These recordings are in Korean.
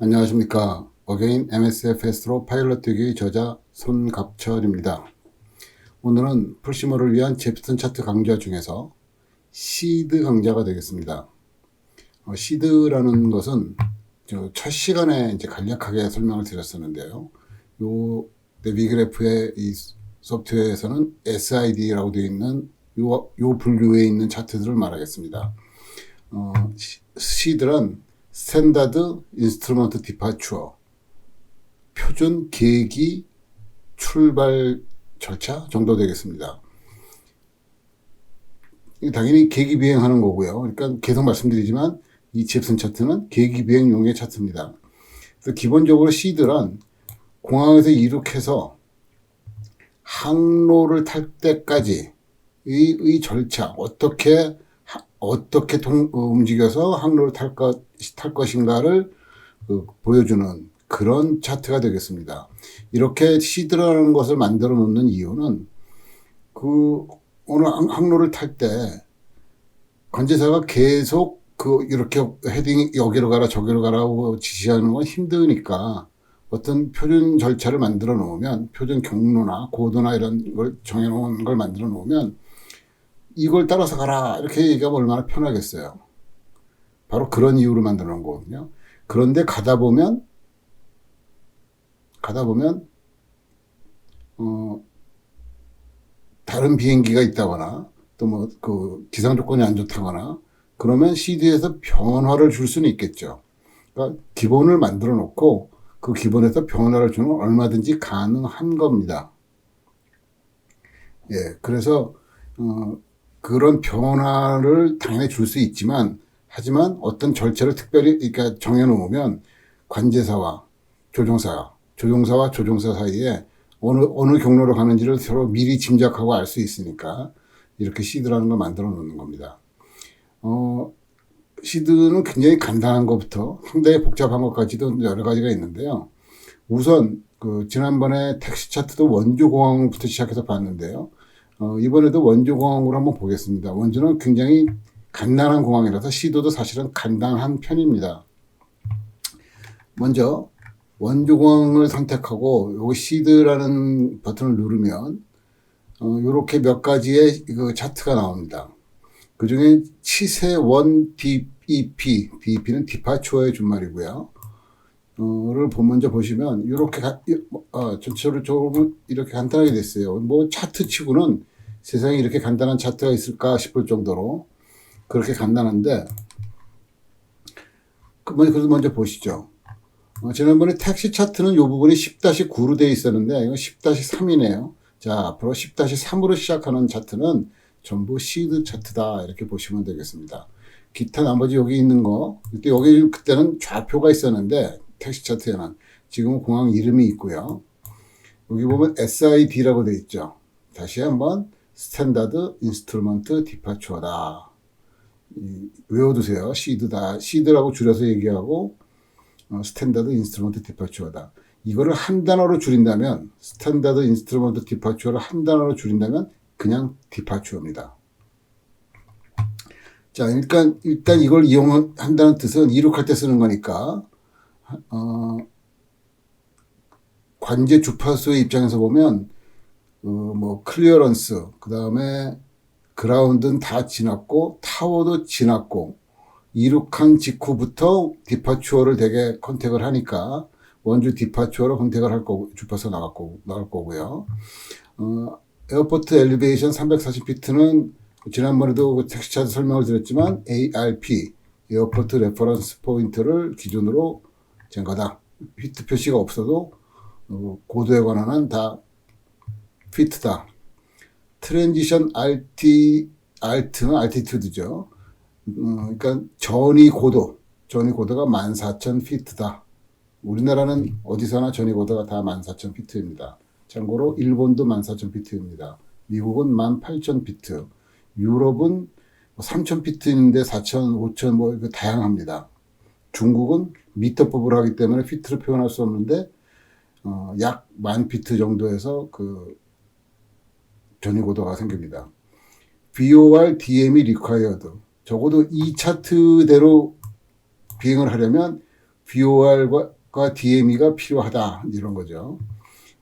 안녕하십니까. 어게인 MSFS로 파일럿 되기 저자 손갑철입니다. 오늘은 풀시머를 위한 제프슨 차트 강좌 중에서 시드 강좌가 되겠습니다. 시드라는 것은 첫 시간에 이제 간략하게 설명을 드렸었는데요. 요 네비그래프의 이 소프트웨어에서는 SID라고 되어 있는 요 분류에 있는 차트들을 말하겠습니다. 시드란 스탠다드 인스트루먼트 디파추어, 표준 계기 출발 절차 정도 되겠습니다. 당연히 계기 비행하는 거고요. 그러니까 계속 말씀드리지만 이 잽슨 차트는 계기 비행용의 차트입니다. 그래서 기본적으로 시드란 공항에서 이륙해서 항로를 탈 때까지 이 절차, 어떻게 움직여서 항로를 탈 것인가를 보여주는 그런 차트가 되겠습니다. 이렇게 시드라는 것을 만들어 놓는 이유는 어느 항로를 탈 때 관제사가 계속 이렇게 헤딩 여기로 가라 저기로 가라고 지시하는 건 힘드니까 어떤 표준 절차를 만들어 놓으면, 표준 경로나 고도나 이런 걸 정해 놓은 걸 만들어 놓으면 이걸 따라서 가라 이렇게 얘기하면 얼마나 편하겠어요. 바로 그런 이유로 만들어 놓은 거거든요. 그런데 가다 보면 다른 비행기가 있다거나 또 기상 조건이 안 좋다거나 그러면 CD에서 변화를 줄 수는 있겠죠. 그러니까 기본을 만들어 놓고 그 기본에서 변화를 주는 건 얼마든지 가능한 겁니다. 예, 그래서 그런 변화를 당연히 줄 수 있지만, 하지만 어떤 절차를 특별히 그러니까 정해놓으면 관제사와 조종사 사이에 어느 경로로 가는지를 서로 미리 짐작하고 알 수 있으니까 이렇게 시드라는 걸 만들어 놓는 겁니다. 시드는 굉장히 간단한 것부터 상당히 복잡한 것까지도 여러 가지가 있는데요. 우선 지난번에 택시 차트도 원주공항부터 시작해서 봤는데요. 이번에도 원주공항으로 한번 보겠습니다. 원주는 굉장히 간단한 공항이라서 시도도 사실은 간단한 편입니다. 먼저 원주공항을 선택하고 여기 시드라는 버튼을 누르면 이렇게 몇 가지의 차트가 나옵니다. 그 중에 치세원 DEP, DEP는 디파추어의 준말이고요. 를 먼저 보시면 이렇게 전체적으로 이렇게 간단하게 됐어요. 차트 치고는 세상에 이렇게 간단한 차트가 있을까 싶을 정도로 그렇게 간단한데, 그래서 먼저 보시죠. 지난번에 택시 차트는 이 부분이 10-9로 되어 있었는데 이건 10-3이네요. 자, 앞으로 10-3으로 시작하는 차트는 전부 시드 차트다 이렇게 보시면 되겠습니다. 기타 나머지 여기 있는 거, 그때는 좌표가 있었는데 택시 차트에는 지금은 공항 이름이 있고요. 여기 보면 SID라고 되어 있죠. 다시 한번 스탠다드 인스트루먼트 디파추어다. 외워두세요. 시드라고 줄여서 얘기하고 스탠다드 인스트루먼트 디파추어다. 이거를 한 단어로 줄인다면, 스탠다드 인스트루먼트 디파추어를 한 단어로 줄인다면 그냥 디파추어입니다. 자, 일단 이걸 이용한다는 뜻은 이륙할 때 쓰는 거니까 관제 주파수의 입장에서 보면 클리어런스, 그 다음에 그라운드는 다 지났고 타워도 지났고 이륙한 직후부터 디파추어를 되게 컨택을 하니까 원주 디파추어로 컨택을 할 거고 주파수 나갈 거고요. 에어포트 엘리베이션 340피트는 지난번에도 택시 차트 설명을 드렸지만 ARP, 에어포트 레퍼런스 포인트를 기준으로 잰 거다. 피트 표시가 없어도 고도에 관한은 다 피트다. 트랜지션 알트는 알티튜드죠. 그러니까 전위 고도가 14,000피트다. 우리나라는 어디서나 전위 고도가 다 14,000피트입니다. 참고로 일본도 14,000피트입니다. 미국은 18,000피트. 유럽은 3,000피트인데 4,000, 5,000 다양합니다. 중국은 미터법을 하기 때문에 피트를 표현할 수 없는데 약 10,000피트 정도에서 전위 고도가 생깁니다. VOR, DM이 required. 적어도 이 차트대로 비행을 하려면 VOR과 DME가 필요하다. 이런 거죠.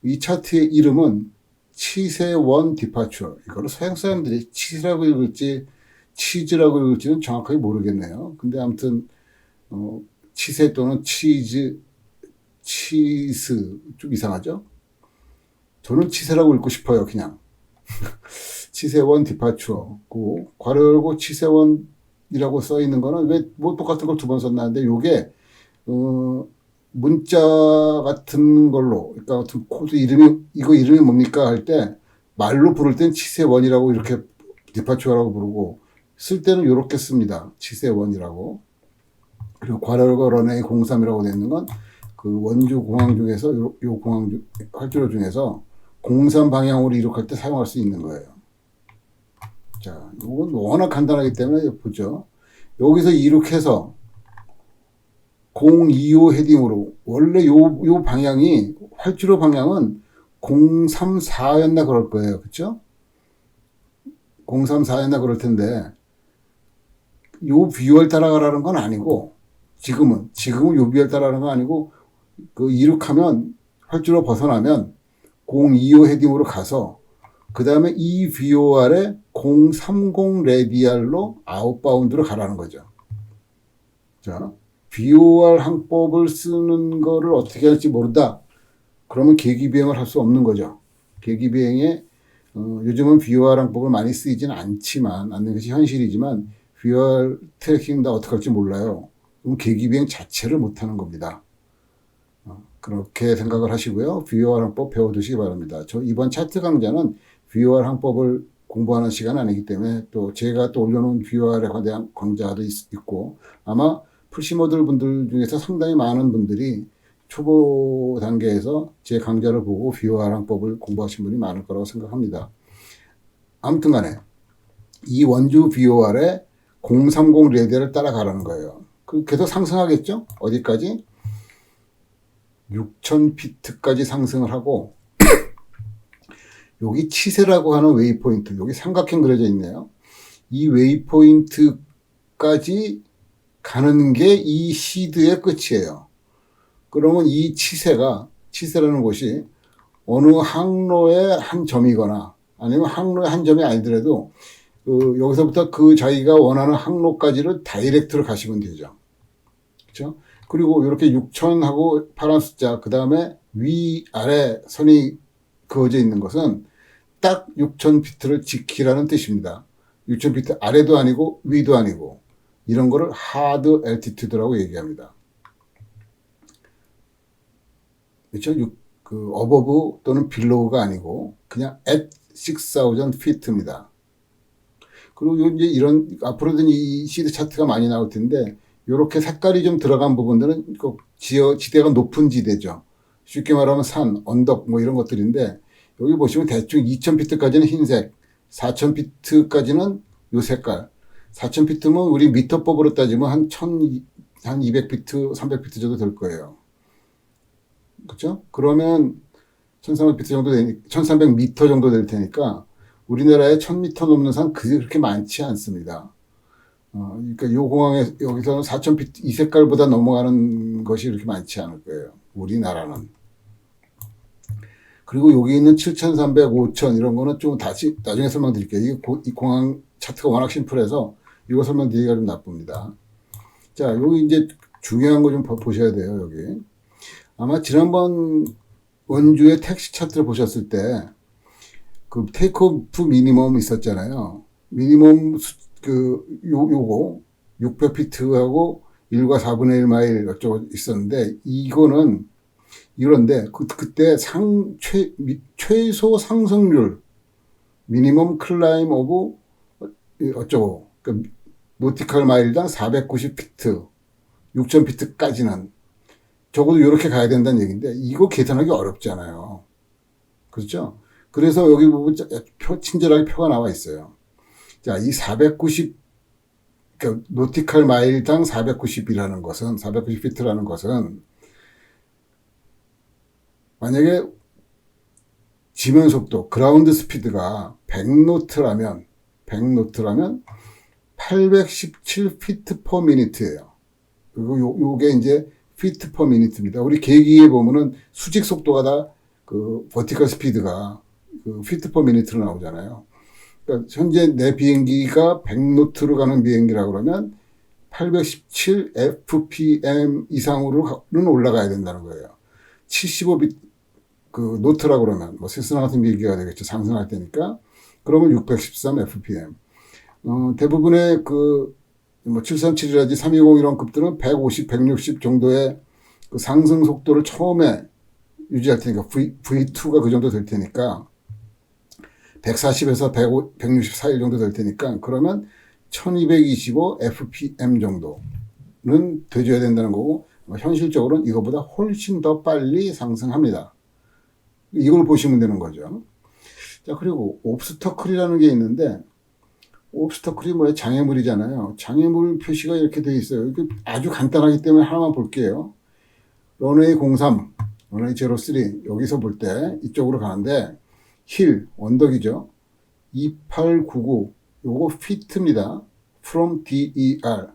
이 차트의 이름은 치세1 디파처. 이거를 서양 사람들이 치세라고 읽을지 치즈라고 읽을지는 정확하게 모르겠네요. 근데 아무튼 치세 또는 치즈, 치스 좀 이상하죠? 저는 치세라고 읽고 싶어요. 그냥 치세1 디파처고 괄호 열고 치세1이라고 써 있는 거는 왜 뭐 똑같은 걸 두 번 썼나는데 요게 문자 같은 걸로, 그러니까 어떤 코드 이거 이름이 뭡니까 할 때 말로 부를 땐 치세1이라고 이렇게 디파처라고 부르고 쓸 때는 이렇게 씁니다. 치세1이라고. 그리고 괄호열고 런웨이 03이라고 되어 있는 건 그 원주 공항 중에서 요 공항 활주로 중에서 03 방향으로 이륙할 때 사용할 수 있는 거예요. 자, 이건 워낙 간단하기 때문에 보죠. 여기서 이륙해서 025 헤딩으로, 원래 요 방향이, 활주로 방향은 034였나 그럴 거예요. 그쵸? 034였나 그럴 텐데, 요 비율 따라가라는 건 아니고, 지금은 요 비율 따라가는 건 아니고, 그 이륙하면, 활주로 벗어나면 025 헤딩으로 가서, 그 다음에 이 VOR에 030 레디알로 아웃바운드로 가라는 거죠. 자, VOR 항법을 쓰는 거를 어떻게 할지 모른다. 그러면 계기비행을 할 수 없는 거죠. 계기비행에 요즘은 VOR 항법을 많이 쓰이지는 않는 것이 현실이지만 VOR 트래킹 다 어떻게 할지 몰라요. 그럼 계기비행 자체를 못하는 겁니다. 그렇게 생각을 하시고요. VOR 항법 배워두시기 바랍니다. 저 이번 차트 강좌는 VOR 항법을 공부하는 시간 아니기 때문에 또 제가 또 올려놓은 VOR에 대한 강좌도 있고 아마 풀시모델 분들 중에서 상당히 많은 분들이 초보 단계에서 제 강좌를 보고 VOR 항법을 공부하신 분이 많을 거라고 생각합니다. 아무튼 간에 이 원주 VOR에 030 레디를 따라가라는 거예요. 계속 상승하겠죠? 어디까지? 6000피트까지 상승을 하고 여기 치세라고 하는 웨이포인트, 여기 삼각형 그려져 있네요. 이 웨이포인트까지 가는 게 이 시드의 끝이에요. 그러면 이 치세라는 곳이 어느 항로의 한 점이거나 아니면 항로의 한 점이 아니더라도 여기서부터 자기가 원하는 항로까지를 다이렉트로 가시면 되죠. 그렇죠? 그리고 이렇게 6000하고 파란 숫자, 그 다음에 위아래 선이 그어져 있는 것은 딱 6000피트를 지키라는 뜻입니다. 6000피트 아래도 아니고 위도 아니고 이런 거를 하드 엘티튜드라고 얘기합니다. 그렇죠? 어버브 또는 빌로우가 아니고 그냥 at 6000 feet입니다. 그리고 이제 앞으로는 이 시드 차트가 많이 나올 텐데 이렇게 색깔이 좀 들어간 부분들은 지대가 높은 지대죠. 쉽게 말하면 산, 언덕 뭐 이런 것들인데 여기 보시면 대충 2000피트까지는 흰색, 4000피트까지는 요 색깔. 4000피트면 우리 미터법으로 따지면 한 200피트, 300피트 정도 될 거예요. 그렇죠? 그러면 1300피트 정도 1300m 정도 될 테니까 우리나라에 1000m 넘는 산 그렇게 많지 않습니다. 그러니까 요 공항에 여기서는 4000피트 이 색깔보다 넘어가는 것이 그렇게 많지 않을 거예요. 우리나라는. 그리고 여기 있는 7300, 5000 이런 거는 좀 다시 나중에 설명드릴게요. 이 공항 차트가 워낙 심플해서 이거 설명드리기가 좀 나쁩니다. 자, 여기 이제 중요한 거 좀 보셔야 돼요. 여기. 아마 지난번 원주의 택시 차트를 보셨을 때 그 테이크오프 미니멈 있었잖아요. 미니멈 요거 600피트하고 1과 4분의 1 마일 어쩌고 있었는데 이거는 이런데 그때 최소 상승률 미니멈 클라임 오브 어쩌고 노티컬 마일당 490피트 6000피트까지는 적어도 이렇게 가야 된다는 얘기인데 이거 계산하기 어렵잖아요. 그렇죠? 그래서 여기 보면 친절하게 표가 나와 있어요. 자, 이 490 그러니까 노티컬 마일당 490이라는 것은 490피트라는 것은 만약에 지면 속도 그라운드 스피드가 100노트라면 817피트 퍼 미니트예요. 그리고 요게 이제 feet per minute입니다. 우리 계기에 보면은 수직 속도가 다 그 vertical speed가 그 feet per minute로 나오잖아요. 그러니까 현재 내 비행기가 100노트로 가는 비행기라 그러면 817 fpm 이상으로는 올라가야 된다는 거예요. 75 그 노트라 그러면 뭐 세스나 같은 비행기가 되겠죠. 상승할 때니까. 그러면 613 fpm. 대부분의 그 뭐 737이라든지 320 이런 급들은 150, 160 정도의 그 상승 속도를 처음에 유지할 테니까 V2가 그 정도 될 테니까 140에서 164일 정도 될 테니까 그러면 1225 fpm 정도는 돼줘야 된다는 거고 현실적으로는 이거보다 훨씬 더 빨리 상승합니다. 이걸 보시면 되는 거죠. 자, 그리고 옵스터클이라는 게 있는데 옵스터클이 뭐예요? 장애물이잖아요. 장애물 표시가 이렇게 돼 있어요. 이게 아주 간단하기 때문에 하나만 볼게요. 런웨이 03, 런웨이 03 여기서 볼 때 이쪽으로 가는데 힐, 언덕이죠. 2899 요거 피트입니다. from DER.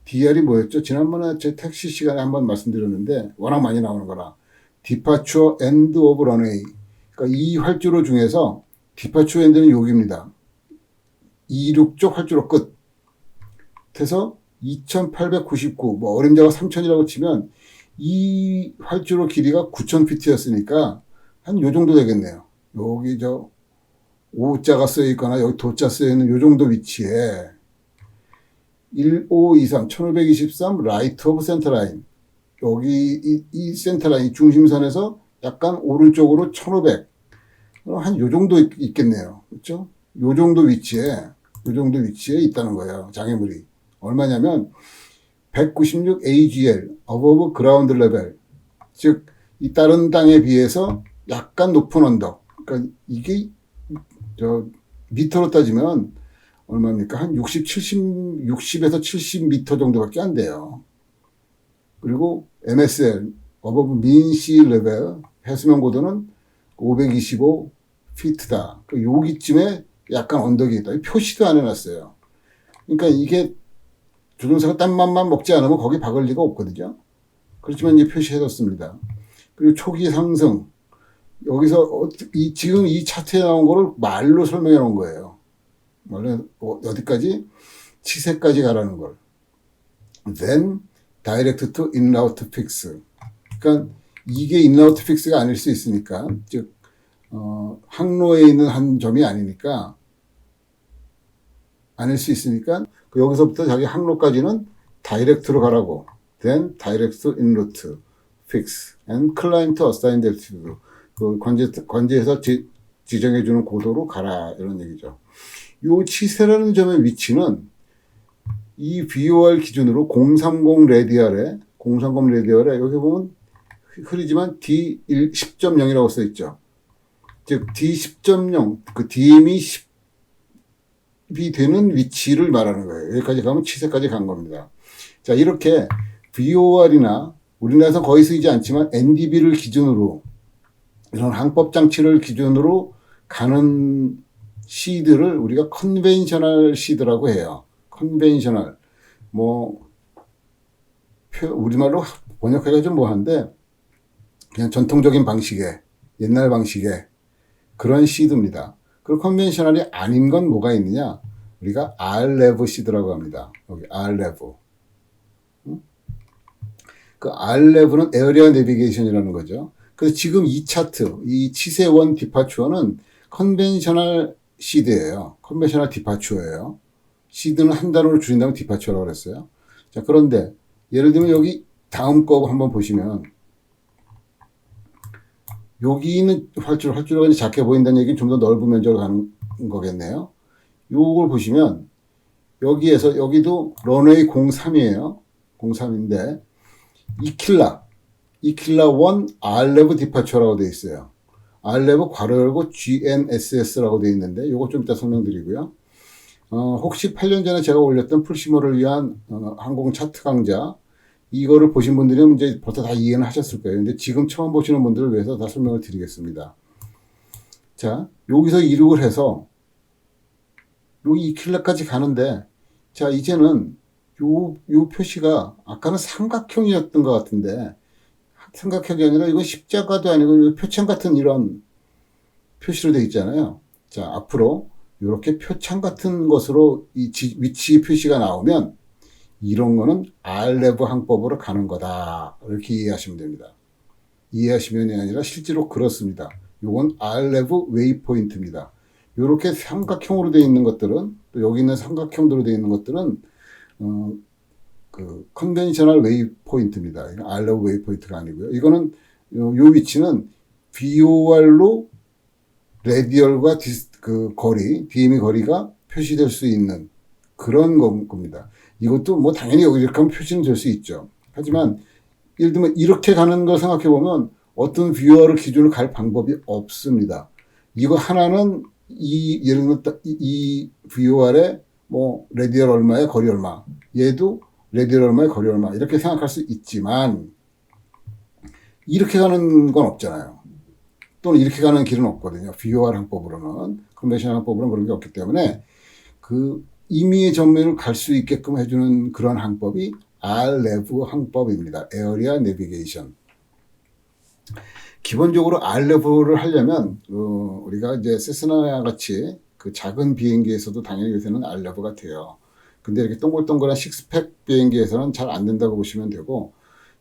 DER이 뭐였죠? 지난번에 제 택시 시간에 한번 말씀드렸는데 워낙 많이 나오는 거라. Departure End of Runway. 그러니까 이 활주로 중에서 Departure End는 여기입니다. 26쪽 활주로 끝. 그래서 2899, 뭐 어림잡아 3000이라고 치면 이 활주로 길이가 9000피트였으니까 한 요 정도 되겠네요. 여기 저 O자가 쓰여 있거나 여기 도자 쓰여 있는 요 정도 위치에 1523, 1523 라이트 오브 센터라인. 여기 이 센터라인 중심선에서 약간 오른쪽으로 1500. 한 요 정도 있겠네요. 그렇죠? 요 정도 위치에 있다는 거예요. 장애물이. 얼마냐면 196 AGL, above ground level. 즉, 이 다른 땅에 비해서 약간 높은 언덕. 그러니까 이게 미터로 따지면 얼마입니까? 한 60에서 70미터 정도밖에 안 돼요. 그리고 MSL, above mean sea level, 해수면 고도는 525 피트다. 여기쯤에 약간 언덕이 있다. 표시도 안 해놨어요. 그러니까 이게 조종사가 딴맘만 먹지 않으면 거기 박을 리가 없거든요. 그렇지만 이제 표시해뒀습니다. 그리고 초기 상승. 여기서 지금 이 차트에 나온 거를 말로 설명해 놓은 거예요. 원래 어디까지? 치세까지 가라는 걸. Then direct to in-route fix. 그러니까 이게 in-route fix가 아닐 수 있으니까, 즉 항로에 있는 한 점이 아니니까 아닐 수 있으니까 여기서부터 자기 항로까지는 다이렉트로 가라고. Then direct to in-route fix and climb to assigned altitude. 그 관제해서 지정해주는 고도로 가라 이런 얘기죠. 요 치세라는 점의 위치는 이 VOR 기준으로 030 레디얼에 여기 보면 흐리지만 D10.0이라고 써 있죠. 즉 D10.0 그 DM이 10이 되는 위치를 말하는 거예요. 여기까지 가면 치세까지 간 겁니다. 자, 이렇게 VOR이나 우리나라에서 거의 쓰이지 않지만 NDB를 기준으로 이런 항법 장치를 기준으로 가는 시드를 우리가 컨벤셔널 시드라고 해요. 컨벤셔널 뭐 우리말로 번역하기가 좀 뭐한데 그냥 전통적인 방식의 옛날 방식의 그런 시드입니다. 그리고 컨벤셔널이 아닌 건 뭐가 있느냐? 우리가 RLEV 시드라고 합니다. 여기 RLEV. 그 RLEV는 에어리어 내비게이션이라는 거죠. 그래서 지금 이 차트, 이 치세원 디파추어는 컨벤셔널 시드예요. 컨벤셔널 디파추어예요. 시드는 한 단어로 줄인다면 디파추어라고 그랬어요. 자, 그런데 예를 들면 여기 다음 거 한번 보시면 여기 있는 활주로가 이제 작게 보인다는 얘기는 좀 더 넓은 면적으로 가는 거겠네요. 요걸 보시면 여기에서 여기도 런웨이 03이에요. 03인데 이킬라 1 RLEV 디파처라고 되어 있어요. RLEV 괄호 열고 GNSS라고 되어 있는데 요거 좀 이따 설명드리고요. 혹시 8년 전에 제가 올렸던 풀시모를 위한 항공 차트 강좌 이거를 보신 분들은 이제 벌써 다 이해는 하셨을 거예요. 근데 지금 처음 보시는 분들을 위해서 다 설명을 드리겠습니다. 자, 여기서 이륙을 해서 여기 2킬로까지 가는데 자, 이제는 요 표시가 아까는 삼각형이었던 것 같은데 삼각형이 아니라 이건 십자가도 아니고 표창 같은 이런 표시로 되어 있잖아요. 자, 앞으로 이렇게 표창 같은 것으로 이 위치 표시가 나오면 이런 거는 알레브 항법으로 가는 거다. 이렇게 이해하시면 됩니다. 이해하시면이 아니라 실제로 그렇습니다. 이건 알레브 웨이포인트입니다. 이렇게 삼각형으로 되어 있는 것들은 또 여기 있는 삼각형으로 되어 있는 것들은 그 컨벤셔널 웨이포인트입니다. 알레브 웨이포인트가 아니고요. 이거는 요 위치는 VOR로 레디얼과 그 거리, DM의 거리가 표시될 수 있는 그런 겁니다. 이것도 뭐 당연히 여기 이렇게 하면 표시는 될 수 있죠. 하지만 예를 들면 이렇게 가는 걸 생각해 보면 어떤 VOR을 기준으로 갈 방법이 없습니다. 이거 하나는 예를 들면 이 VOR에 뭐 레디얼 얼마에 거리 얼마, 얘도 레디얼 얼마에 거리 얼마 이렇게 생각할 수 있지만 이렇게 가는 건 없잖아요. 또는 이렇게 가는 길은 없거든요. VOR 항법으로는 컨벤셔널 항법으로는 그런 게 없기 때문에 그 임의의 전면을 갈 수 있게끔 해주는 그런 항법이 RLEV 항법입니다. 에어리아 내비게이션. 기본적으로 RLEV를 하려면 우리가 이제 세스나 같이 그 작은 비행기에서도 당연히 요새는 RLEV가 돼요. 근데 이렇게 동글동글한 식스팩 비행기에서는 잘 안 된다고 보시면 되고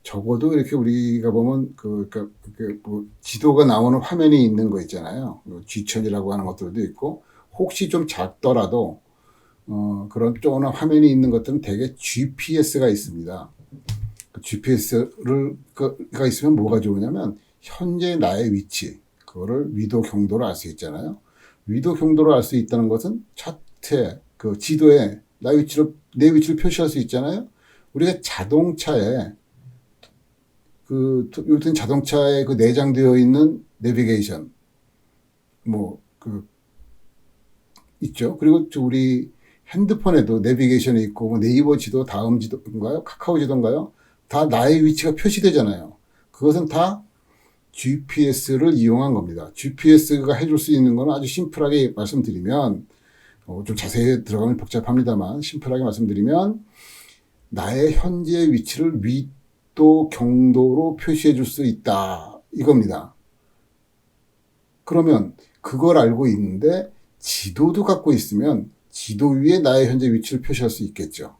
적어도 이렇게 우리가 보면 뭐 지도가 나오는 화면이 있는 거 있잖아요. G천이라고 하는 것들도 있고 혹시 좀 작더라도 그런 조그만 화면이 있는 것들은 대개 GPS가 있습니다. 그 GPS가 있으면 뭐가 좋으냐면 현재 나의 위치 그거를 위도 경도로 알 수 있잖아요. 위도 경도로 알 수 있다는 것은 차트에 그 지도에 내 위치를 표시할 수 있잖아요. 우리가 자동차에 요즘 자동차에 그 내장되어 있는 내비게이션 있죠. 그리고 우리 핸드폰에도 내비게이션이 있고 뭐 네이버 지도, 다음 지도인가요? 카카오 지도인가요? 다 나의 위치가 표시되잖아요. 그것은 다 GPS를 이용한 겁니다. GPS가 해줄 수 있는 건 아주 심플하게 말씀드리면 좀 자세히 들어가면 복잡합니다만 심플하게 말씀드리면 나의 현재 위치를 또 경도로 표시해 줄 수 있다. 이겁니다. 그러면 그걸 알고 있는데 지도도 갖고 있으면 지도 위에 나의 현재 위치를 표시할 수 있겠죠.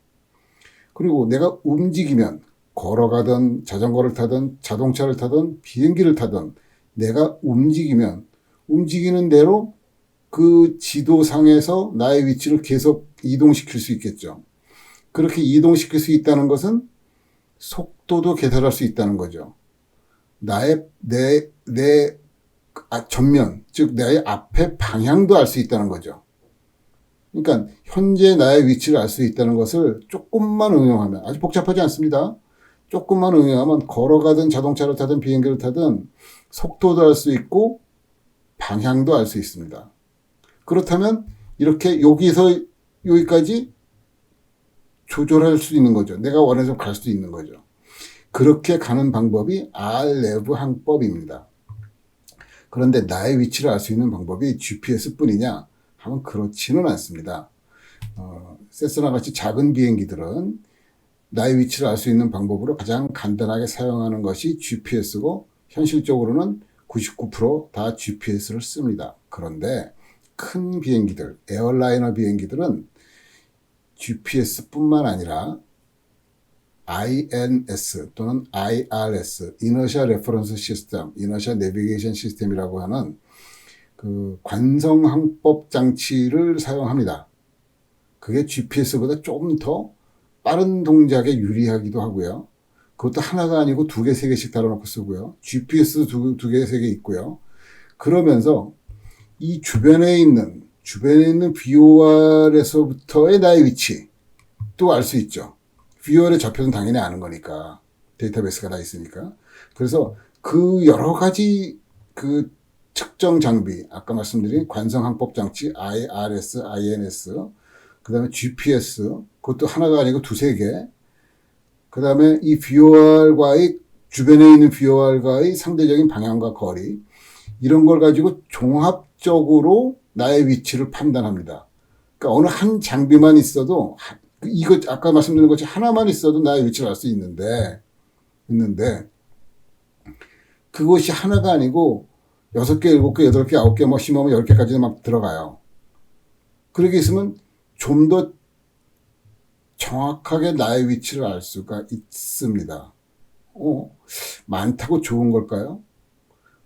그리고 내가 움직이면 걸어가든 자전거를 타든 자동차를 타든 비행기를 타든 내가 움직이면 움직이는 대로 그 지도상에서 나의 위치를 계속 이동시킬 수 있겠죠. 그렇게 이동시킬 수 있다는 것은 속도도 계산할 수 있다는 거죠. 내 전면, 즉, 나의 앞에 방향도 알 수 있다는 거죠. 그러니까, 현재 나의 위치를 알 수 있다는 것을 조금만 응용하면, 아주 복잡하지 않습니다. 조금만 응용하면, 걸어가든 자동차를 타든 비행기를 타든, 속도도 알 수 있고, 방향도 알 수 있습니다. 그렇다면, 이렇게 여기서 여기까지 조절할 수 있는 거죠. 내가 원해서 갈 수 있는 거죠. 그렇게 가는 방법이 RLEV 항법입니다. 그런데 나의 위치를 알 수 있는 방법이 GPS뿐이냐 하면 그렇지는 않습니다. 세스나 같이 작은 비행기들은 나의 위치를 알 수 있는 방법으로 가장 간단하게 사용하는 것이 GPS고 현실적으로는 99%다 GPS를 씁니다. 그런데 큰 비행기들, 에어라이너 비행기들은 GPS뿐만 아니라 INS 또는 IRS, Inertial Reference System, Inertial Navigation System이라고 하는 그 관성항법 장치를 사용합니다. 그게 GPS보다 조금 더 빠른 동작에 유리하기도 하고요. 그것도 하나가 아니고 두 개, 세 개씩 달아놓고 쓰고요. GPS 두 개, 세 개 있고요. 그러면서 이 주변에 있는 VOR에서부터의 나의 위치 또 알 수 있죠. VOR의 좌표는 당연히 아는 거니까. 데이터베이스가 다 있으니까. 그래서 그 여러 가지 그 측정 장비, 아까 말씀드린 관성항법 장치, IRS, INS, 그 다음에 GPS, 그것도 하나가 아니고 두세 개. 그 다음에 이 VOR과의, 주변에 있는 VOR과의 상대적인 방향과 거리, 이런 걸 가지고 종합적으로 나의 위치를 판단합니다. 그러니까 어느 한 장비만 있어도, 이거 아까 말씀드린 것처럼 하나만 있어도 나의 위치를 알 수 있는데 그것이 하나가 아니고 6개, 7개, 8개, 9개, 뭐 심하면 10개까지 막 들어가요. 그렇게 있으면 좀 더 정확하게 나의 위치를 알 수가 있습니다. 많다고 좋은 걸까요?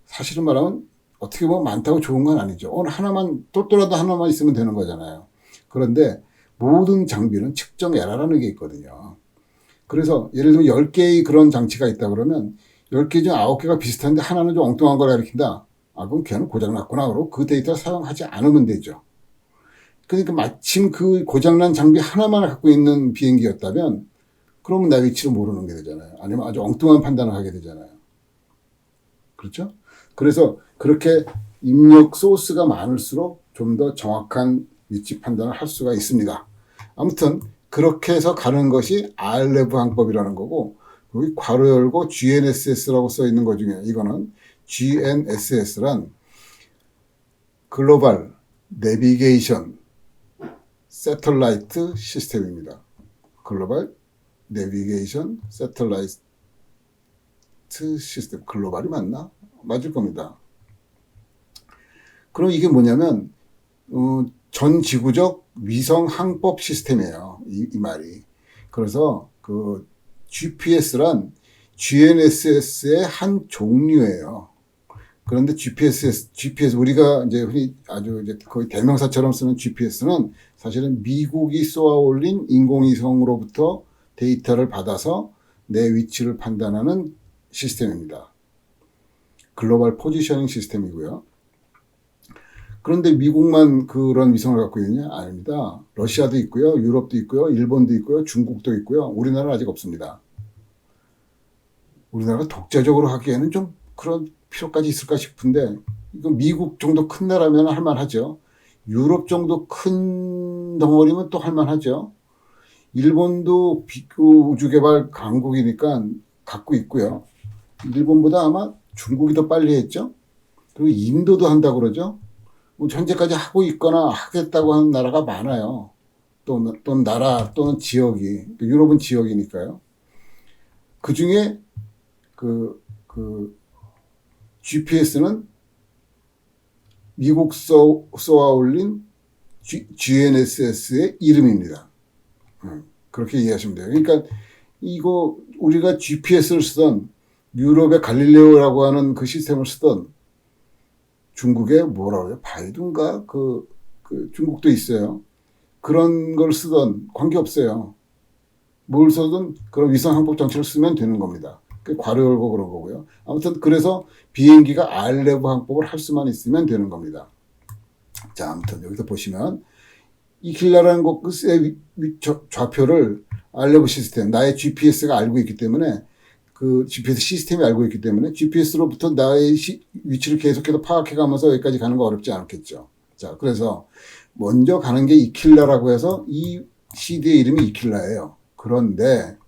사실은 말하면 어떻게 보면 많다고 좋은 건 아니죠. 하나만, 똘똘하도 하나만 있으면 되는 거잖아요. 그런데 모든 장비는 측정 에러라는 게 있거든요. 그래서 예를 들면 10개의 그런 장치가 있다 그러면 10개 중 9개가 비슷한데 하나는 좀 엉뚱한 걸 가리킨다. 그럼 걔는 고장났구나. 그러고 그 데이터를 사용하지 않으면 되죠. 그러니까 마침 그 고장난 장비 하나만 갖고 있는 비행기였다면 그러면 나 위치를 모르는 게 되잖아요. 아니면 아주 엉뚱한 판단을 하게 되잖아요. 그렇죠? 그래서 그렇게 입력 소스가 많을수록 좀 더 정확한 위치 판단을 할 수가 있습니다. 아무튼 그렇게 해서 가는 것이 RLEV 항법이라는 거고, 여기 괄호 열고 GNSS라고 써 있는 것 중에 이거는 GNSS란 글로벌 내비게이션 세틀라이트 시스템입니다. 글로벌 내비게이션 세틀라이트 시스템. 글로벌이 맞나? 맞을 겁니다. 그럼 이게 뭐냐면 전 지구적 위성 항법 시스템이에요. 이 말이. 그래서 그 GPS란 GNSS의 한 종류예요. 그런데 GPS 우리가 이제 흔히 아주 이제 거의 대명사처럼 쓰는 GPS는 사실은 미국이 쏘아 올린 인공위성으로부터 데이터를 받아서 내 위치를 판단하는 시스템입니다. 글로벌 포지셔닝 시스템이고요. 그런데 미국만 그런 위성을 갖고 있느냐? 아닙니다. 러시아도 있고요. 유럽도 있고요. 일본도 있고요. 중국도 있고요. 우리나라는 아직 없습니다. 우리나라가 독자적으로 하기에는 좀 그런 필요까지 있을까 싶은데, 이거 미국 정도 큰 나라면 할만하죠. 유럽 정도 큰 덩어리면 또 할만하죠. 일본도 우주개발 강국이니까 갖고 있고요. 일본보다 아마 중국이 더 빨리 했죠. 그리고 인도도 한다고 그러죠. 현재까지 하고 있거나 하겠다고 하는 나라가 많아요. 또는 나라 또는 지역이. 유럽은 지역이니까요. 그 중에 GPS는 미국 쏘아 올린 GNSS의 이름입니다. 그렇게 이해하시면 돼요. 그러니까 이거 우리가 GPS를 쓰던 유럽의 갈릴레오라고 하는 그 시스템을 쓰던 중국의 뭐라고 해요? 바이두인가? 중국도 있어요. 그런 걸 쓰던 관계없어요. 뭘 써든 그런 위성 항법 장치를 쓰면 되는 겁니다. 괄호 열고 그런 거고요. 아무튼 그래서 비행기가 RLEV 항법을 할 수만 있으면 되는 겁니다. 자, 아무튼 여기서 보시면 이 길라라는 곳의 좌표를 RLEV 시스템, 나의 GPS가 알고 있기 때문에 그 GPS 시스템이 알고 있기 때문에 GPS로부터 나의 위치를 계속해서 파악해가면서 여기까지 가는 거 어렵지 않겠죠. 자, 그래서 먼저 가는 게 이킬라라고 해서 이 CD의 이름이 이킬라예요. 그런데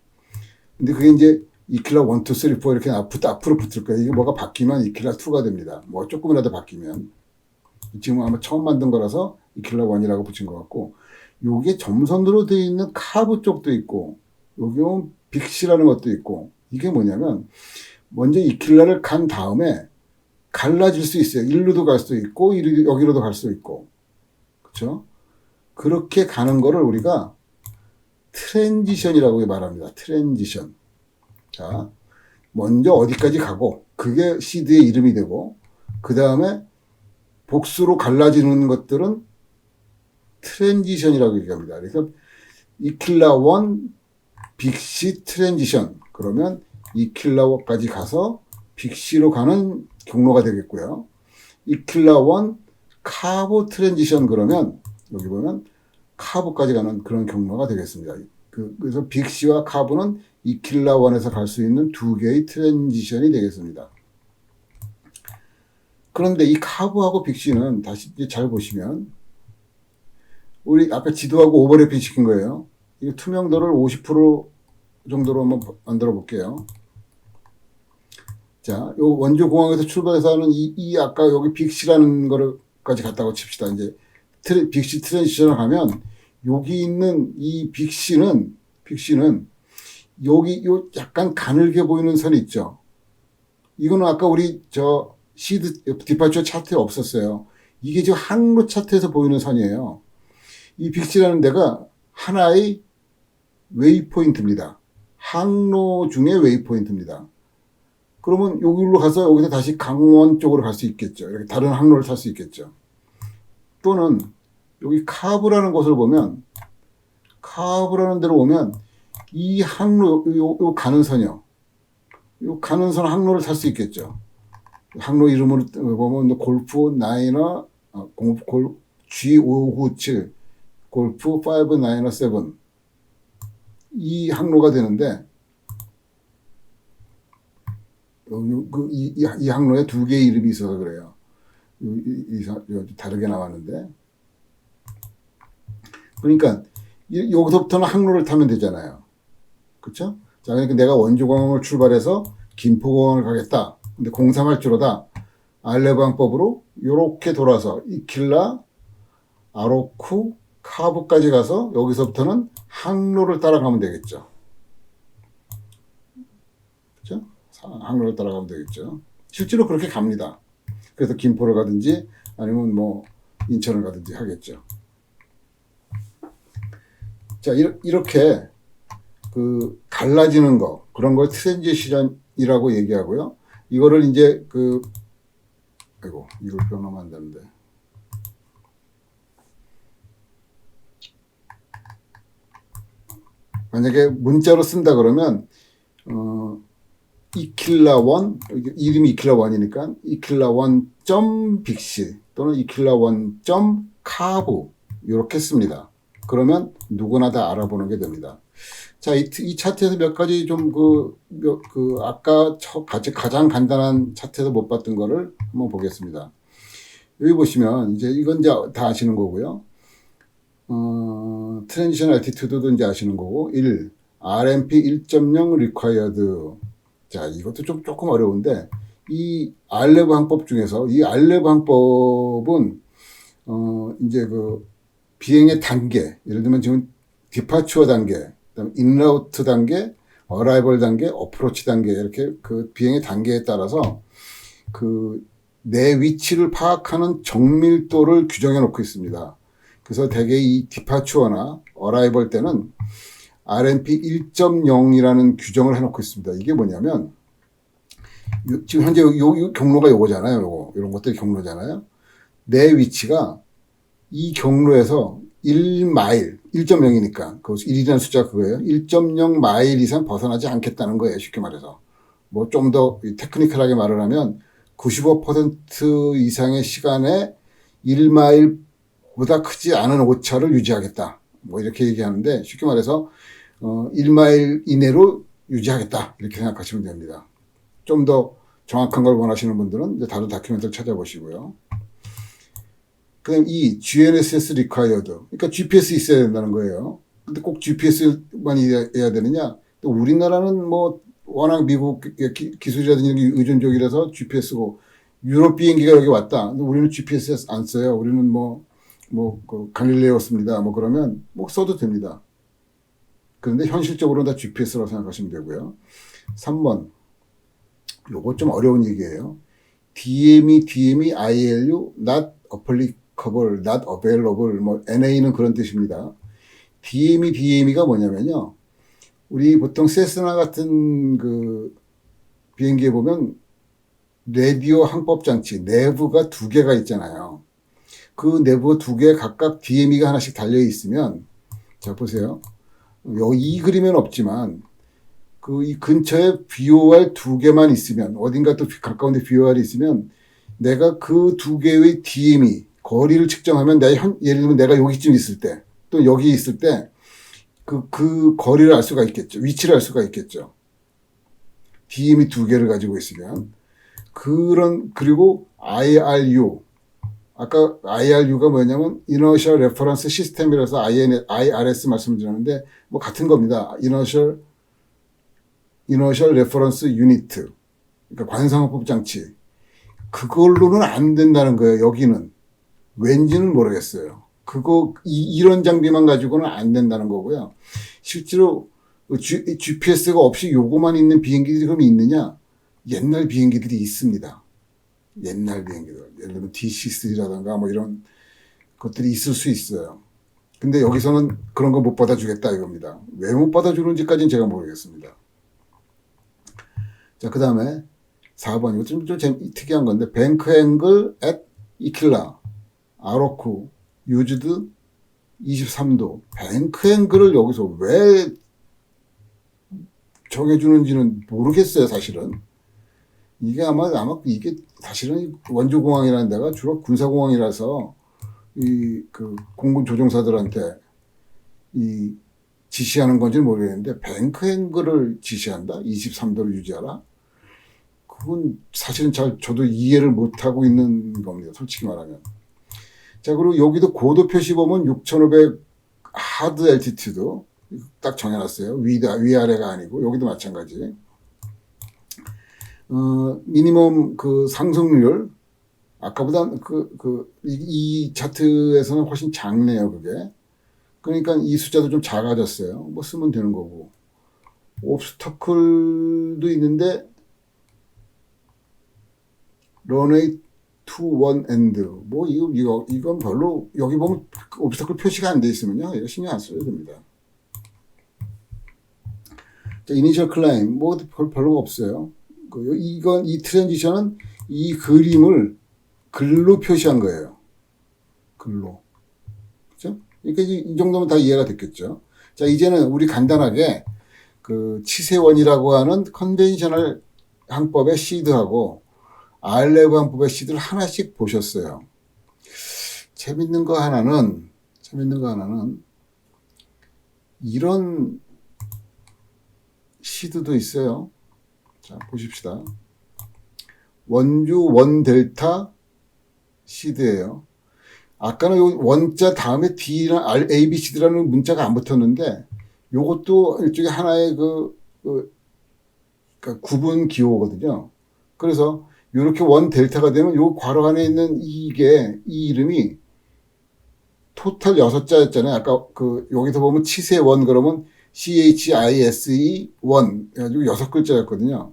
그게 이제 이킬라 1, 2, 3, 4 이렇게 앞으로 붙을 거예요. 이게 뭐가 바뀌면 이킬라 2가 됩니다. 뭐 조금이라도 바뀌면. 지금 아마 처음 만든 거라서 이킬라 1이라고 붙인 것 같고, 요게 점선으로 되어 있는 카브 쪽도 있고, 여기 보면 빅시라는 것도 있고, 이게 뭐냐면 먼저 이킬라를 간 다음에 갈라질 수 있어요. 일로도 갈 수 있고 여기로도 갈 수 있고, 그렇죠? 그렇게 가는 거를 우리가 트랜지션이라고 말합니다. 트랜지션. 자, 먼저 어디까지 가고 그게 시드의 이름이 되고, 그 다음에 복수로 갈라지는 것들은 트랜지션이라고 얘기합니다. 그래서 이킬라 1 빅시 트랜지션, 그러면 이킬라워까지 가서 빅시로 가는 경로가 되겠고요. 이킬라 1 카브 트랜지션, 그러면 여기 보면 카브까지 가는 그런 경로가 되겠습니다. 그래서 빅시와 카브는 이킬라 1에서 갈 수 있는 두 개의 트랜지션이 되겠습니다. 그런데 이 카브하고 빅시는 다시 잘 보시면 우리 아까 지도하고 오버래핑 시킨 거예요. 이 투명도를 50% 정도로 한번 만들어 볼게요. 자, 요 원주 공항에서 출발해서 하는 이 아까 여기 빅시라는 거를까지 갔다고 칩시다. 이제 빅시 트랜지션을 하면 여기 있는 이 빅C는 여기 요 약간 가늘게 보이는 선 있죠. 이거는 아까 우리 저 시드 디파처 차트에 없었어요. 이게 지금 항로 차트에서 보이는 선이에요. 이 빅C라는 데가 하나의 웨이포인트입니다. 항로 중에 웨이포인트입니다. 그러면 여기로 가서 여기서 다시 강원 쪽으로 갈 수 있겠죠. 이렇게 다른 항로를 탈 수 있겠죠. 또는 여기 카브라는 곳을 보면, 카브라는 데로 오면 이 항로, 요 가는 선이요. 요 가는 선 항로를 탈 수 있겠죠. 항로 이름으로 보면 골프 나이너, G597, 골프 5 나이너 7. 이 항로가 되는데, 이 항로에 두 개의 이름이 있어서 그래요. 다르게 나왔는데. 그러니까, 여기서부터는 항로를 타면 되잖아요. 그쵸? 자, 그러니까 내가 원주공항을 출발해서 김포공항을 가겠다. 근데 공상할 줄로다. 알레방법으로 요렇게 돌아서 이킬라, 아로쿠, 카브까지 가서 여기서부터는 항로를 따라가면 되겠죠. 그쵸? 항로를 따라가면 되겠죠. 실제로 그렇게 갑니다. 그래서 김포를 가든지 아니면 뭐 인천을 가든지 하겠죠. 자, 이렇게 그 갈라지는 거, 그런 걸 트랜지션이라고 얘기하고요. 이거를 이제 아이고, 이걸 표현하면 안 되는데. 만약에 문자로 쓴다 그러면, 이킬라1, 이름이 이킬라1이니까, 이킬라1.빅C 또는 이킬라1.카브, 이렇게 씁니다. 그러면 누구나 다 알아보는 게 됩니다. 자, 이 차트에서 몇 가지 좀 아까 가장 간단한 차트에서 못 봤던 거를 한번 보겠습니다. 여기 보시면, 이제 이건 이제 다 아시는 거고요. 트랜지션 알티튜드도 이제 아시는 거고, RMP 1.0 required. 자, 이것도 조금 어려운데, 이 알레브 항법 중에서, 이 알레브 항법은, 이제 비행의 단계, 예를 들면 지금 디파처 단계, 그다음에 인라우트 단계, 어라이벌 단계, 어프로치 단계, 이렇게 비행의 단계에 따라서 내 위치를 파악하는 정밀도를 규정해 놓고 있습니다. 그래서 대개 이 디파처나 어라이벌 때는 RMP 1.0이라는 규정을 해놓고 있습니다. 이게 뭐냐면, 지금 현재 요 경로가 요거잖아요. 이런 것들이 경로잖아요. 내 위치가 이 경로에서 1마일, 1.0이니까, 그 1이라는 숫자 그거예요. 1.0 마일 이상 벗어나지 않겠다는 거예요. 쉽게 말해서. 뭐 좀 더 테크니컬하게 말을 하면 95% 이상의 시간에 1마일보다 크지 않은 오차를 유지하겠다. 뭐 이렇게 얘기하는데, 쉽게 말해서 1마일 이내로 유지하겠다. 이렇게 생각하시면 됩니다. 좀 더 정확한 걸 원하시는 분들은 이제 다른 다큐멘터리를 찾아보시고요. 그다음 이 GNSS required. 그러니까 GPS 있어야 된다는 거예요. 근데 꼭 GPS만 해야 되느냐? 또 우리나라는 뭐 워낙 미국 기술이라든지 의존적이라서 GPS고, 유럽 비행기가 여기 왔다. 근데 우리는 GPS 안 써요. 우리는 갈릴레오 씁니다. 뭐 그러면 뭐 써도 됩니다. 그런데 현실적으로는 다 GPS라고 생각하시면 되고요. 3번. 요거 좀 어려운 얘기예요. DME, ILU, not applicable, not available, 뭐 NA는 그런 뜻입니다. DME가 뭐냐면요. 우리 보통 세스나 같은 비행기에 보면 라디오 항법 장치, 내부가 두 개가 있잖아요. 그 내부 두 개 각각 DME가 하나씩 달려 있으면, 자 보세요. 이 그림엔 없지만 이 근처에 BOR 두 개만 있으면, 어딘가 또 가까운 데 BOR이 있으면, 내가 그 두 개의 DME 거리를 측정하면 예를 들면 내가 여기쯤 있을 때, 또 여기 있을 때 그 거리를 알 수가 있겠죠. 위치를 알 수가 있겠죠. DME 두 개를 가지고 있으면. 그리고 IRU. 아까 IRU가 뭐냐면 Inertial Reference System이라서 IRS 말씀드렸는데, 뭐 같은 겁니다. Inertial Reference Unit. 그러니까 관상호흡 장치. 그걸로는 안 된다는 거예요. 여기는. 왠지는 모르겠어요. 이런 장비만 가지고는 안 된다는 거고요. 실제로 GPS가 없이 요거만 있는 비행기들이 그럼 있느냐? 옛날 비행기들이 있습니다. 옛날 비행기들. 예를 들면 DC-3라든가 뭐 이런 것들이 있을 수 있어요. 근데 여기서는 그런 거 못 받아주겠다 이겁니다. 왜 못 받아주는지까지는 제가 모르겠습니다. 자, 그 다음에 4번. 이거 좀 특이한 건데, 뱅크 앵글 at 이킬라, 아로쿠, 유즈드 23도. 뱅크 앵글을 여기서 왜 정해주는지는 모르겠어요, 사실은. 이게 아마 이게 사실은 원주공항이라는 데가 주로 군사공항이라서 공군 조종사들한테 지시하는 건지는 모르겠는데, 뱅크 앵글을 지시한다? 23도를 유지하라? 그건 사실은 저도 이해를 못하고 있는 겁니다. 솔직히 말하면. 자, 그리고 여기도 고도 표시 보면 6500 하드 엘티튜드 딱 정해놨어요. 위아래가 아니고, 여기도 마찬가지. 미니멈 상승률, 아까보다 이 차트에서는 훨씬 작네요, 그게. 그러니까 이 숫자도 좀 작아졌어요. 뭐 쓰면 되는 거고. 옵스터클도 있는데, 런웨이 투 원 엔드. 뭐, 이건 별로, 여기 보면 옵스터클 표시가 안 돼 있으면요. 이거 신경 안 써도 됩니다. 자, 이니셜 클라임. 뭐, 별로가 없어요. 이 트랜지션은 이 그림을 글로 표시한 거예요. 글로. 그죠? 그러니까 이 정도면 다 이해가 됐겠죠. 자, 이제는 우리 간단하게 치세원이라고 하는 컨벤셔널 항법의 시드하고 알레브 항법의 시드를 하나씩 보셨어요. 재밌는 거 하나는 이런 시드도 있어요. 자, 보십시다. 원주 원델타 시드예요. 아까는 요 원자 다음에 D나 ABCD라는 문자가 안 붙었는데, 요것도 일종의 하나의 그러니까 구분 기호거든요. 그래서 이렇게 원 델타가 되면 요 괄호 안에 있는 이 이름이 토탈 6자였잖아요. 아까 여기서 보면 치세 원 그러면 CHISE 원 해가지고 6글자였거든요.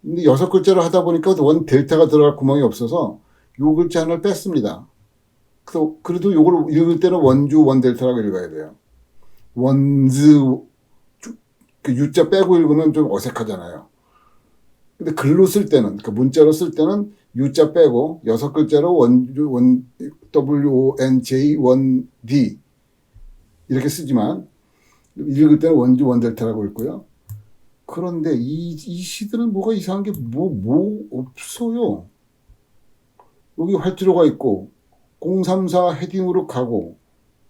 근데 6글자로 하다 보니까 원 델타가 들어갈 구멍이 없어서 요 글자 하나를 뺐습니다. 그래도 요걸 읽을 때는 원주 원 델타라고 읽어야 돼요. 원즈, U자 빼고 읽으면 좀 어색하잖아요. 근데 글로 쓸 때는, 문자로 쓸 때는 U자 빼고 6글자로 WONJ1D 이렇게 쓰지만, 읽을 때는 원주 원델타라고 읽고요. 그런데 이 시들은 뭐가 이상한 게 없어요. 여기 활주로가 있고 034 헤딩으로 가고,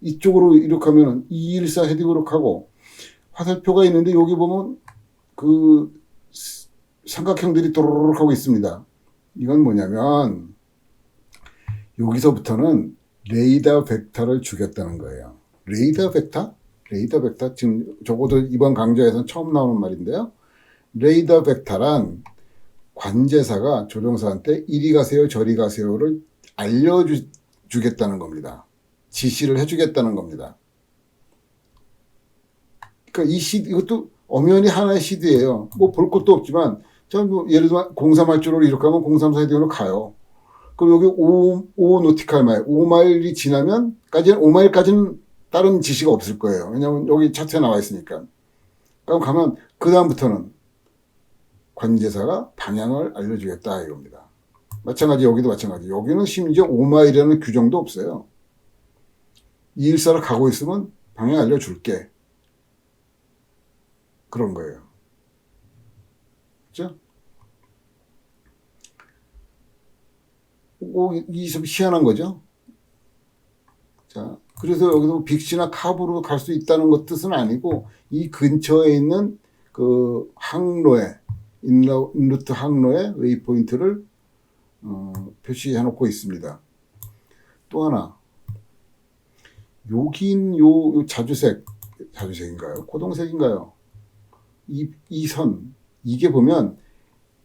이쪽으로 이렇게 하면 214 헤딩으로 가고, 화살표가 있는데 여기 보면 삼각형들이 도로록 하고 있습니다. 이건 뭐냐면 여기서부터는 레이더 벡터를 주겠다는 거예요. 레이더 벡터? 지금 적어도 이번 강좌에서는 처음 나오는 말인데요. 레이더 벡터란 관제사가 조종사한테 이리 가세요, 저리 가세요를 알려주겠다는 겁니다. 지시를 해주겠다는 겁니다. 그러니까 이것도 엄연히 하나의 시드예요. 뭐 볼 것도 없지만, 예를 들면 03활주로로 이렇게 하면 034 헤딩으로 가요. 그럼 여기 5 노티칼 마일, 5마일이 지나면, 5마일까지는 다른 지시가 없을 거예요. 왜냐면 여기 차트에 나와 있으니까. 그럼 가면, 그다음부터는 관제사가 방향을 알려주겠다 이겁니다. 마찬가지, 여기도 마찬가지. 여기는 심지어 5마일이라는 규정도 없어요. 214를 가고 있으면 방향 알려줄게. 그런 거예요. 그죠? 이게 좀 희한한 거죠? 자, 그래서 여기서 빅시나 카브로 갈 수 있다는 것 뜻은 아니고, 이 근처에 있는 항로에, 인루트 항로에 웨이포인트를 표시해 놓고 있습니다. 또 하나, 여긴 요 자주색인가요? 고동색인가요? 이 선, 이게 보면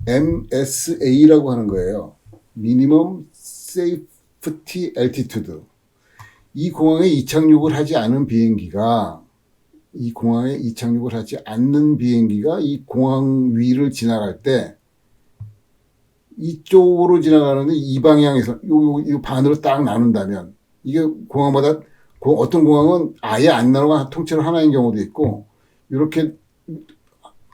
MSA라고 하는 거예요. Minimum Safety Altitude. 이 공항에 이착륙을 하지 않은 비행기가 이 공항에 이착륙을 하지 않는 비행기가 이 공항 위를 지나갈 때 이쪽으로 지나가는데 이 방향에서 요 반으로 딱 나눈다면 이게 공항마다 어떤 공항은 아예 안 나누고 통째로 하나인 경우도 있고 이렇게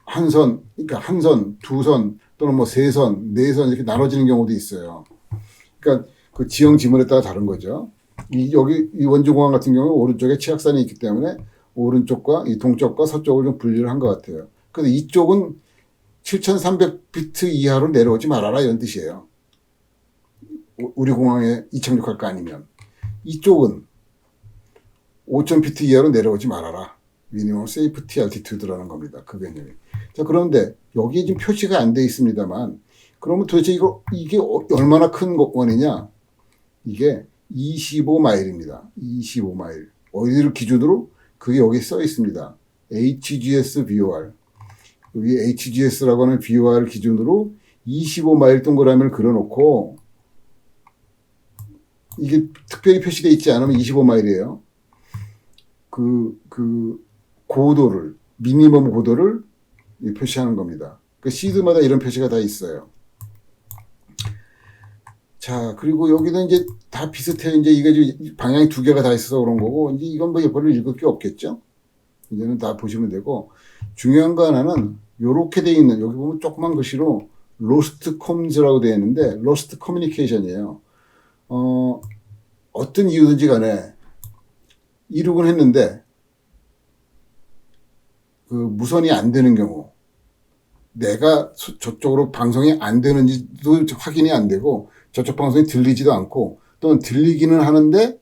한 선, 그러니까 한 선, 두 선 또는 뭐 세 선, 네 선 이렇게 나눠지는 경우도 있어요. 그러니까 그 지형 지물에 따라 다른 거죠. 여기 이 원주공항 같은 경우는 오른쪽에 치악산이 있기 때문에 오른쪽과 이 동쪽과 서쪽을 좀 분리를 한 것 같아요. 근데 이쪽은 7,300피트 이하로 내려오지 말아라 이런 뜻이에요. 우리 공항에 이착륙할 거 아니면. 이쪽은 5,000피트 이하로 내려오지 말아라. 미니멈 세이프티 알티튜드라는 겁니다. 그 개념이. 자, 그런데 여기에 지금 표시가 안 돼 있습니다만 그러면 도대체 이게 얼마나 큰 원이냐? 이게 25마일입니다. 25마일. 어디를 기준으로? 그게 여기 써 있습니다. HGS VOR. 여기 HGS라고 하는 VOR 기준으로 25마일 동그라미를 그려놓고 이게 특별히 표시되어 있지 않으면 25마일이에요. 그 고도를, 미니멈 고도를 표시하는 겁니다. 그 시드마다 이런 표시가 다 있어요. 자, 그리고 여기는 이제 다 비슷해요. 이제 이게 방향이 두 개가 다 있어서 그런 거고, 이제 이건 뭐 별로 읽을 게 없겠죠? 이제는 다 보시면 되고, 중요한 거 하나는, 요렇게 돼 있는, 여기 보면 조그만 글씨로, lost comms라고 되어 있는데, lost communication이에요. 어떤 이유든지 간에, 이루긴 했는데, 그 무선이 안 되는 경우, 내가 저쪽으로 방송이 안 되는지도 확인이 안 되고, 저쪽 방송이 들리지도 않고 또는 들리기는 하는데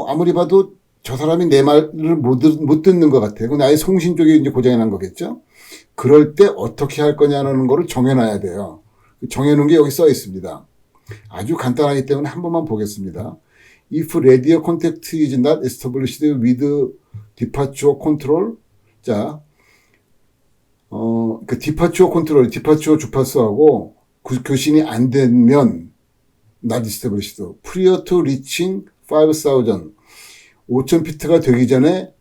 아무리 봐도 저 사람이 내 말을 못 듣는 것 같아요. 그건 아예 송신 쪽에 이제 고장이 난 거겠죠. 그럴 때 어떻게 할 거냐는 거를 정해놔야 돼요. 정해놓은 게 여기 써 있습니다. 아주 간단하기 때문에 한 번만 보겠습니다. If radio contact is not established with departure control, 자, 그 departure control, departure 주파수하고 교신이 안 되면 not established. Prior to reaching 5,000. 5,000피트가 되기 전에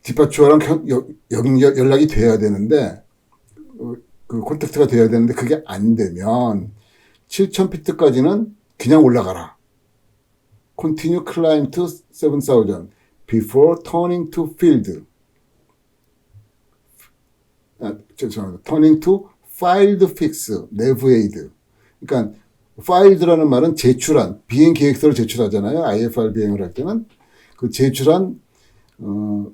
디파추어랑 연락이 돼야 되는데 그 콘택트가 돼야 되는데 그게 안 되면 7,000피트까지는 그냥 올라가라. Continue climb to 7,000 before turning to field. 죄송합니다. Turning to filed fix, nav aid. 그러니까 filed라는 말은 제출한 비행 계획서를 제출하잖아요. IFR 비행을 할 때는 그 제출한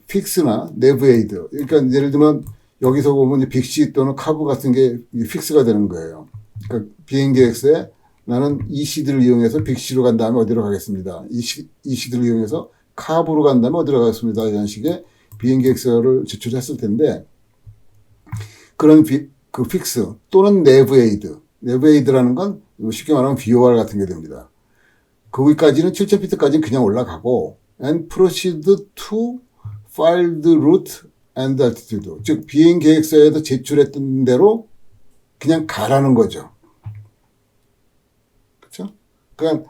fix나 nav aid. 그러니까 예를 들면 여기서 보면 이제 빅시 또는 카브 같은 게 픽스가 되는 거예요. 그러니까 비행 계획서에 나는 이 시드를 이용해서 빅시로 간 다음에 어디로 가겠습니다. 이 시드를 이용해서 카브로 간 다음에 어디로 가겠습니다. 이런 식의 비행 계획서를 제출했을 텐데 그런 그 픽스 또는 네브에이드. 네브에이드라는 건 쉽게 말하면 VOR 같은 게 됩니다. 거기까지는 7,000피트까지는 그냥 올라가고 and proceed to filed route and altitude. 즉 비행 계획서에도 제출했던 대로 그냥 가라는 거죠. 그렇죠? 그러니까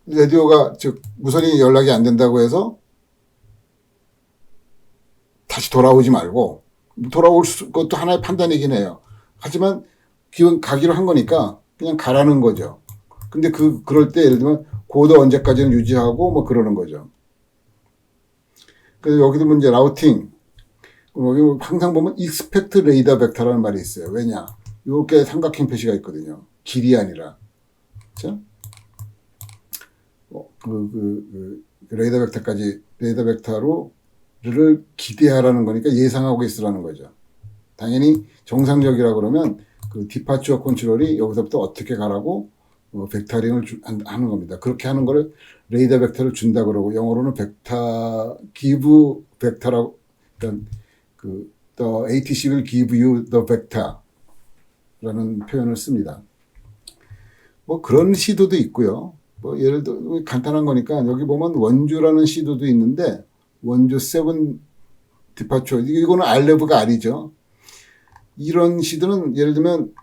라디오가 즉 무선이 연락이 안 된다고 해서 다시 돌아오지 말고 돌아올 것도 하나의 판단이긴 해요. 하지만 기왕 가기로 한 거니까 그냥 가라는 거죠. 근데 그럴 때 예를 들면 고도 언제까지는 유지하고 뭐 그러는 거죠. 그래서 여기도 문제 라우팅. 여기 항상 보면 expect radar vector라는 말이 있어요. 왜냐? 이렇게 삼각형 표시가 있거든요. 길이 아니라. 그렇죠? 레이더 벡터까지 레이더 벡터를 기대하라는 거니까 예상하고 있으라는 거죠. 당연히 정상적이라 그러면 그 디파추어 컨트롤이 여기서부터 어떻게 가라고 벡터링을 하는 겁니다. 그렇게 하는 거를 레이더 벡터를 준다 그러고 영어로는 벡터 give 벡터라고 그러니까 the ATC will give you the vector라는 표현을 씁니다. 뭐 그런 시도도 있고요. 뭐 예를 들어 간단한 거니까 여기 보면 원주라는 시도도 있는데 원주 7 디파처 이거는 알레브가 아니죠. 이런 시도는 예를 들면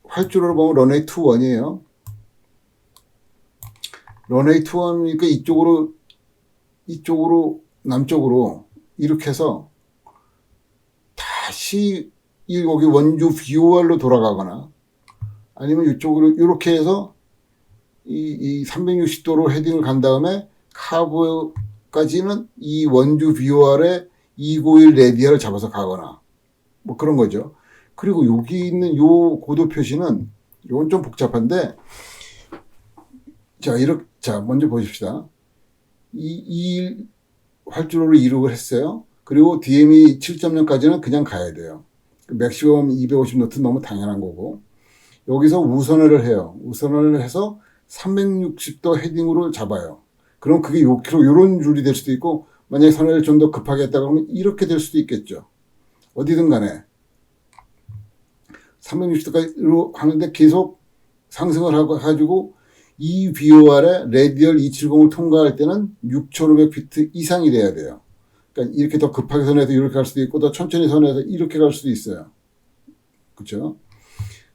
활주로로 보면 런웨이 2-1이에요. 런웨이 투원이니까 이쪽으로 남쪽으로 이렇게 해서 다시 여기 원주 BOR로 돌아가거나 아니면 이쪽으로 이렇게 해서 이 360도로 헤딩을 간 다음에 카브까지는 이 원주 BOR의 291 레디아를 잡아서 가거나 뭐 그런 거죠. 그리고 여기 있는 요 고도 표시는 이건 좀 복잡한데 자 먼저 보십시다. 이 활주로를 이륙을 했어요. 그리고 DME 7.0까지는 그냥 가야 돼요. 맥시멈 250노트 너무 당연한 거고 여기서 우선회를 해요. 우선회를 해서 360도 헤딩으로 잡아요. 그럼 그게 요런 줄이 될 수도 있고 만약에 선회를 좀 더 급하게 했다 그러면 이렇게 될 수도 있겠죠. 어디든 간에 360도까지로 하는데 계속 상승을 해가지고 이 BOR에 레디얼 270을 통과할 때는 6,500피트 이상이 돼야 돼요. 그러니까 이렇게 더 급하게 선회해서 이렇게 갈 수도 있고 더 천천히 선회해서 이렇게 갈 수도 있어요. 그렇죠?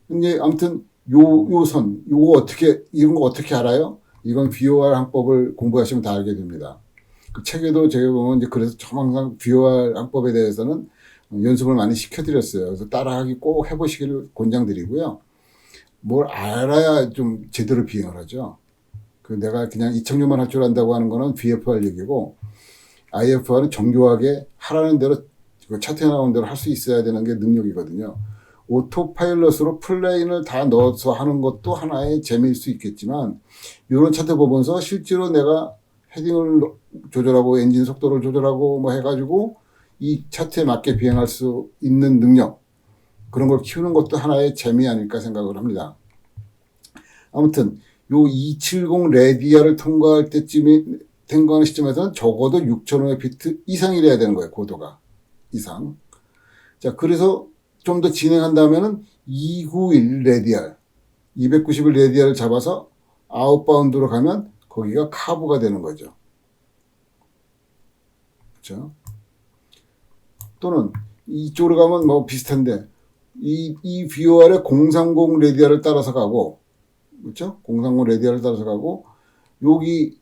근데 아무튼 요 선, 이런 거 어떻게 알아요? 이건 BOR 항법을 공부하시면 다 알게 됩니다. 그 책에도 제가 보면 이제 그래서 항상 BOR 항법에 대해서는 연습을 많이 시켜드렸어요. 그래서 따라하기 꼭 해보시기를 권장드리고요. 뭘 알아야 좀 제대로 비행을 하죠. 그 내가 그냥 이착륙만 할 줄 안다고 하는 거는 VFR 얘기고 IFR은 정교하게 하라는 대로 차트에 나온 대로 할 수 있어야 되는 게 능력이거든요. 오토파일럿으로 플레인을 다 넣어서 하는 것도 하나의 재미일 수 있겠지만 이런 차트 보면서 실제로 내가 헤딩을 조절하고 엔진 속도를 조절하고 뭐 해가지고 이 차트에 맞게 비행할 수 있는 능력 그런 걸 키우는 것도 하나의 재미 아닐까 생각을 합니다. 아무튼 요 270 레디아를 통과할 때쯤에 통과하는 시점에서는 적어도 6,500피트 이상이래야 되는 거예요. 고도가 이상. 자 그래서 좀 더 진행한다면은 291 레디알, 291 레디알을 잡아서 아웃바운드로 가면 거기가 카브가 되는 거죠. 그렇죠? 또는 이쪽으로 가면 뭐 비슷한데 이 BOR의 030 레디알을 따라서 가고 그렇죠? 030 레디알을 따라서 가고 여기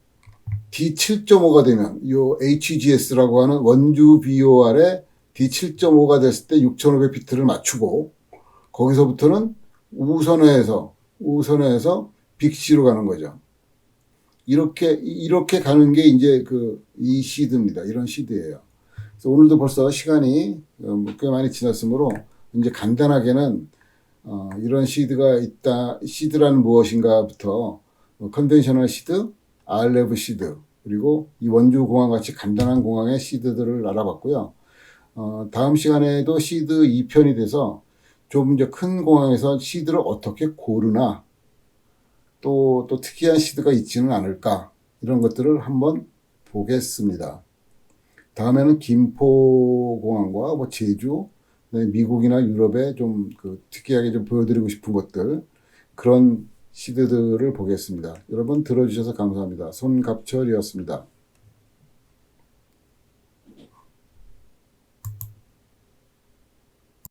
D7.5가 되면 요 HGS라고 하는 원주 BOR의 D7.5가 됐을 때 6,500피트를 맞추고 거기서부터는 우선회에서 빅C로 가는 거죠. 이렇게 가는 게 이제 이 시드입니다. 이런 시드예요. 그래서 오늘도 벌써 시간이 꽤 많이 지났으므로 이제 간단하게는 이런 시드가 있다. 시드라는 무엇인가부터 컨벤셔널 시드, RLEV 시드 그리고 이 원주 공항 같이 간단한 공항의 시드들을 알아봤고요. 다음 시간에도 시드 2편이 돼서 좀 이제 큰 공항에서 시드를 어떻게 고르나 또 특이한 시드가 있지는 않을까 이런 것들을 한번 보겠습니다. 다음에는 김포공항과 뭐 제주, 미국이나 유럽에 좀 특이하게 좀 보여드리고 싶은 것들 그런 시드들을 보겠습니다. 여러분 들어주셔서 감사합니다. 손갑철이었습니다.